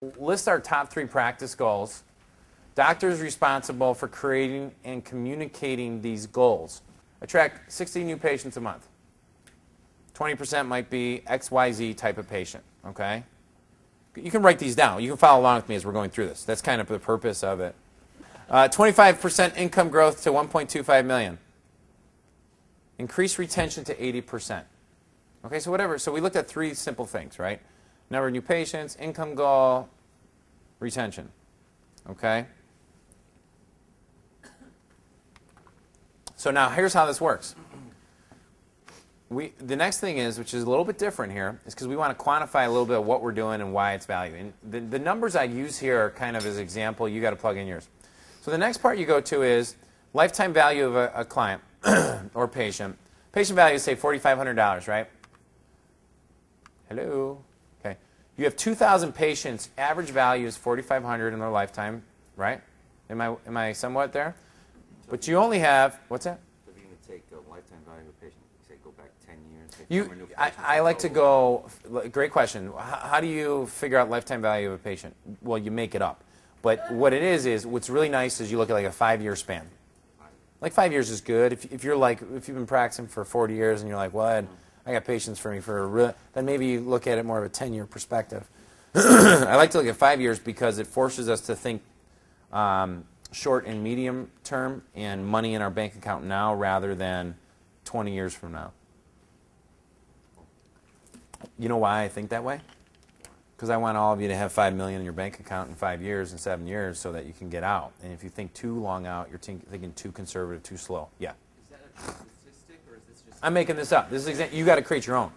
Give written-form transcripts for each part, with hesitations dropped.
list our top 3 practice goals. Doctors responsible for creating and communicating these goals. Attract 60 new patients a month. 20% might be XYZ type of patient, okay? You can write these down. You can follow along with me as we're going through this. That's kind of the purpose of it. 25% income growth to 1.25 million. Increase retention to 80%. Okay, so whatever. So we looked at 3 simple things, right? Number of new patients, income goal, retention. Okay? So now here's how this works. The next thing is, which is a little bit different here, is because we want to quantify a little bit of what we're doing and why it's value. And the numbers I use here are kind of as example. You got to plug in yours. So the next part you go to is lifetime value of a client or patient. Patient value is, say, $4,500, right? Hello? Okay. You have 2,000 patients. Average value is $4,500 in their lifetime, right? Am I somewhat there? But you only have, what's that? So if you can take a lifetime value of a patient, say go back 10 years. I like to go, great question. How do you figure out lifetime value of a patient? Well, you make it up. But what it is what's really nice is you look at like a 5-year span. Like 5 years is good. If you've been practicing for 40 years and you're like, well, I got patients for me then maybe you look at it more of a 10-year perspective. I like to look at 5 years because it forces us to think short and medium term and money in our bank account now rather than 20 years from now. You know why I think that way? Because I want all of you to have $5 million in your bank account in 5 years and 7 years so that you can get out. And if you think too long out, you're thinking too conservative, too slow. Yeah. Is that a statistic or is this just... I'm making this up. This is you got to create your own.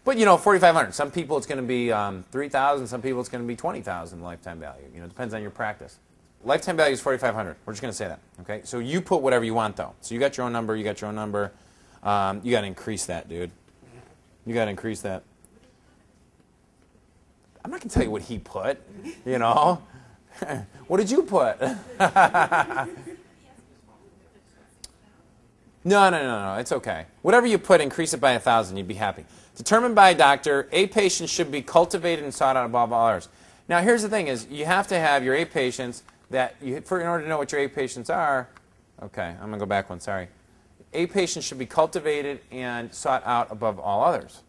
But, you know, 4,500. Some people it's going to be 3,000. Some people it's going to be 20,000 lifetime value. You know, it depends on your practice. Lifetime value is 4,500. We're just going to say that. Okay. So you put whatever you want, though. So you got your own number. You got your own number. You got to increase that, dude. You got to increase that. I'm not going to tell you what he put, you know. What did you put? No. It's okay. Whatever you put, increase it by 1,000. You'd be happy. Determined by a doctor, a patient should be cultivated and sought out above all others. Now, here's the thing: is you have to have your A patients that in order to know what your A patients are. Okay, I'm gonna go back one. Sorry. A patients should be cultivated and sought out above all others.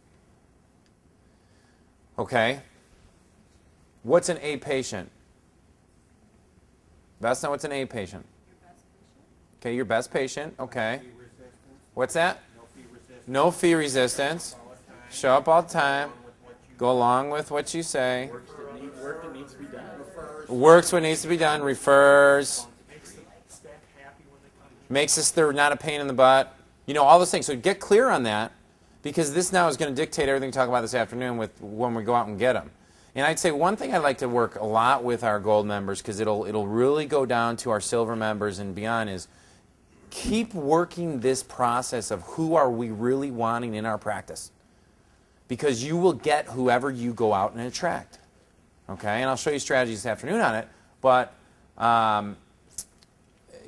Okay. What's an A patient? That's not what's an A patient. Okay, your best patient. Okay. What's that? No fee resistance. Show up all the time. Go along with what you say. Works what needs to be done. Refers. Makes us they're not a pain in the butt. You know, all those things. So get clear on that, because this now is going to dictate everything we talk about this afternoon with when we go out and get them. And I'd say one thing I'd like to work a lot with our gold members, because it'll really go down to our silver members and beyond, is keep working this process of who are we really wanting in our practice. Because you will get whoever you go out and attract. Okay, and I'll show you strategies this afternoon on it. But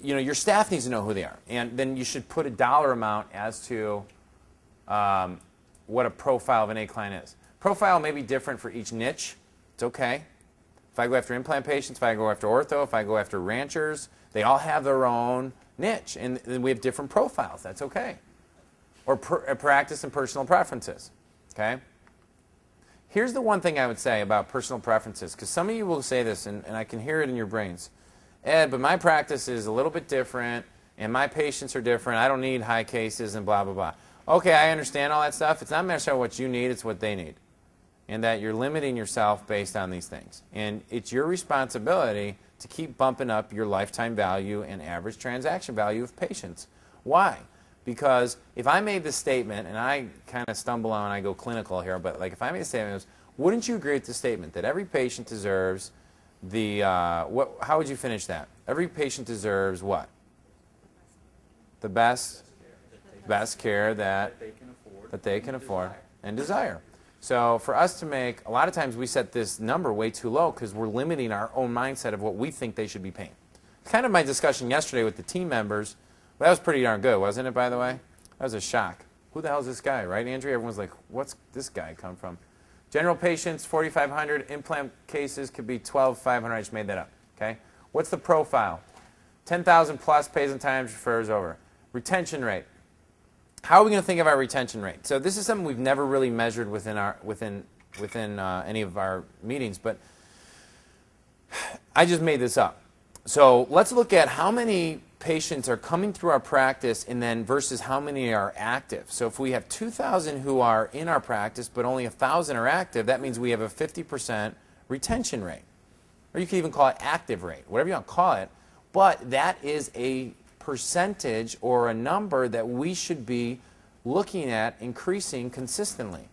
you know, your staff needs to know who they are, and then you should put a dollar amount as to what a profile of an A client is. Profile may be different for each niche. It's okay. If I go after implant patients, if I go after ortho, if I go after ranchers, they all have their own niche, and we have different profiles. That's okay. Or practice and personal preferences. Okay? Here's the one thing I would say about personal preferences, because some of you will say this, and I can hear it in your brains. Ed, but my practice is a little bit different, and my patients are different. I don't need high cases and blah, blah, blah. Okay, I understand all that stuff. It's not necessarily what you need, it's what they need. And that you're limiting yourself based on these things. And it's your responsibility to keep bumping up your lifetime value and average transaction value of patients. Why? Because if I made this statement, and I kind of stumble on, I go clinical here, but like if I made a statement, wouldn't you agree with the statement that every patient deserves the, how would you finish that? Every patient deserves what? The best care that they can afford and desire. So for us to make, a lot of times we set this number way too low because we're limiting our own mindset of what we think they should be paying. Kind of my discussion yesterday with the team members. Well, that was pretty darn good, wasn't it, by the way? That was a shock. Who the hell is this guy, right, Andrea? Everyone's like, what's this guy come from? General patients, 4,500. Implant cases could be 12,500. I just made that up. Okay. What's the profile? 10,000 plus, pays on time, refers over. Retention rate. How are we going to think of our retention rate? So this is something we've never really measured within any of our meetings, but I just made this up. So let's look at how many patients are coming through our practice and then versus how many are active. So if we have 2,000 who are in our practice but only 1,000 are active, that means we have a 50% retention rate. Or you can even call it active rate, whatever you want to call it. But that is a percentage or a number that we should be looking at increasing consistently.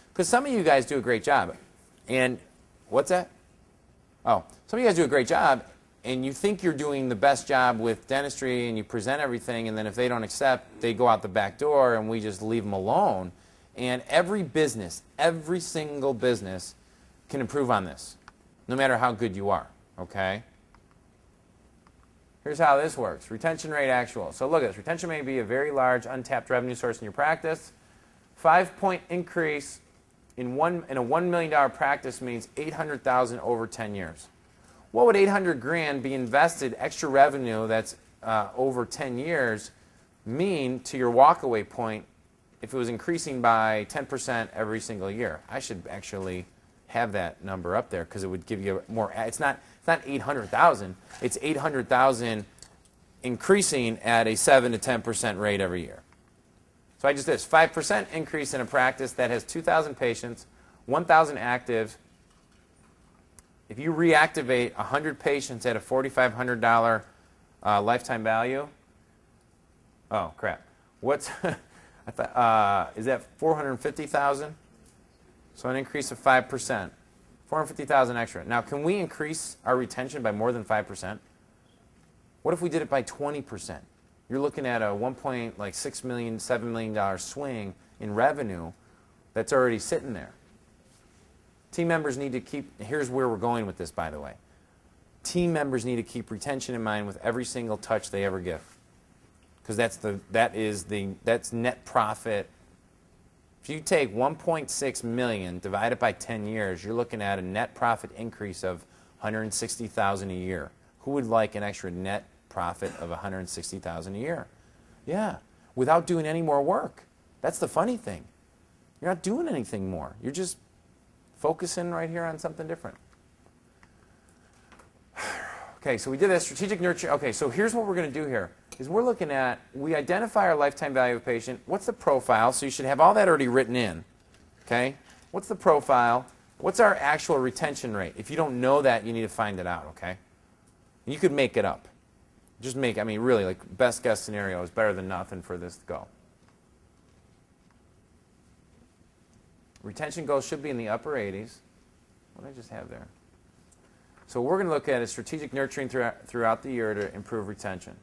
Because some of you guys do a great job. And what's that? Oh, some of you guys do a great job, and you think you're doing the best job with dentistry, and you present everything, and then if they don't accept, they go out the back door, and we just leave them alone. And every business, every single business can improve on this, no matter how good you are, okay? Here's how this works. Retention rate actual. So look at this. Retention may be a very large untapped revenue source in your practice. 5-point increase in a $1 million practice means $800,000 over 10 years. What would 800 grand be invested extra revenue that's over 10 years mean to your walkaway point if it was increasing by 10% every single year? I should actually have that number up there because it would give you more. It's not 800,000. It's 800,000 increasing at a 7 to 10% rate every year. So I just did this 5% increase in a practice that has 2,000 patients, 1,000 active. If you reactivate 100 patients at a $4,500 lifetime value, oh crap, what's I thought, is that 450,000? So an increase of 5%, 450,000 extra. Now, can we increase our retention by more than 5%? What if we did it by 20%? You're looking at a $1.6 million, $7 million swing in revenue that's already sitting there. Team members need to keep, here's where we're going with this, by the way. Team members need to keep retention in mind with every single touch they ever give. Because that's net profit. If you take 1.6 million, divide it by 10 years, you're looking at a net profit increase of 160,000 a year. Who would like an extra net profit of 160,000 a year? Yeah, without doing any more work. That's the funny thing. You're not doing anything more. You're just focusing right here on something different. Okay, so we did that strategic nurture. Okay, so here's what we're going to do here. Is we're looking at, we identify our lifetime value of a patient. What's the profile? So you should have all that already written in. Okay? What's the profile? What's our actual retention rate? If you don't know that, you need to find it out, okay? You could make it up. Just make, I mean, really, like, best guess scenario is better than nothing for this to go. Retention goals should be in the upper 80s. What did I just have there? So we're going to look at a strategic nurturing throughout the year to improve retention.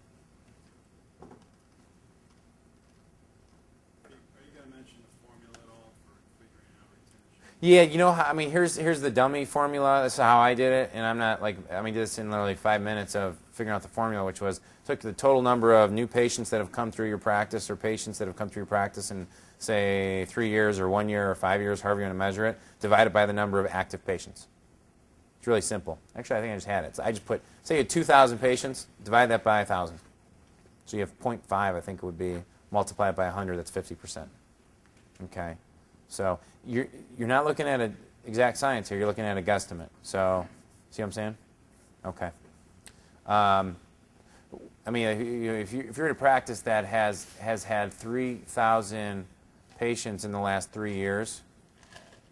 Are you going to mention the formula at all for figuring out retention? Yeah, you know how, I mean, here's the dummy formula. This is how I did it, and I'm not like, I mean, did this in literally 5 minutes of figuring out the formula, which was took the total number of new patients that have come through your practice or patients that have come through your practice in, say, 3 years or 1 year or 5 years, however you want to measure it, divided by the number of active patients. It's really simple. Actually, I think I just had it. So I just put, say you had 2,000 patients, divide that by 1,000. So you have 0.5, I think it would be, multiplied by 100, that's 50%. Okay? So you're not looking at an exact science here, you're looking at a guesstimate. So, see what I'm saying? Okay. I mean, if you're in a practice that has had 3,000 patients in the last 3 years,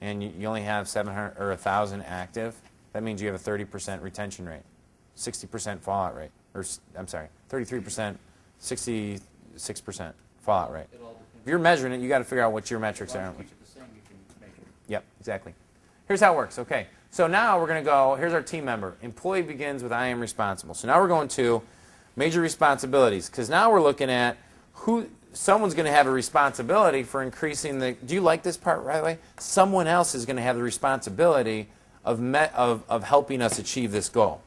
and you only have 700 or 1,000 active, that means you have a 30% retention rate, 60% fallout rate, or I'm sorry, 33%, 66% fallout rate. If you're measuring it, you got to figure out what your metrics are. Yep, exactly. Here's how it works. Okay, so now we're going to go. Here's our team member. Employee begins with I am responsible. So now we're going to major responsibilities, because now we're looking at who. Someone's going to have a responsibility for increasing the. Do you like this part, by the way? Someone else is going to have the responsibility of helping us achieve this goal.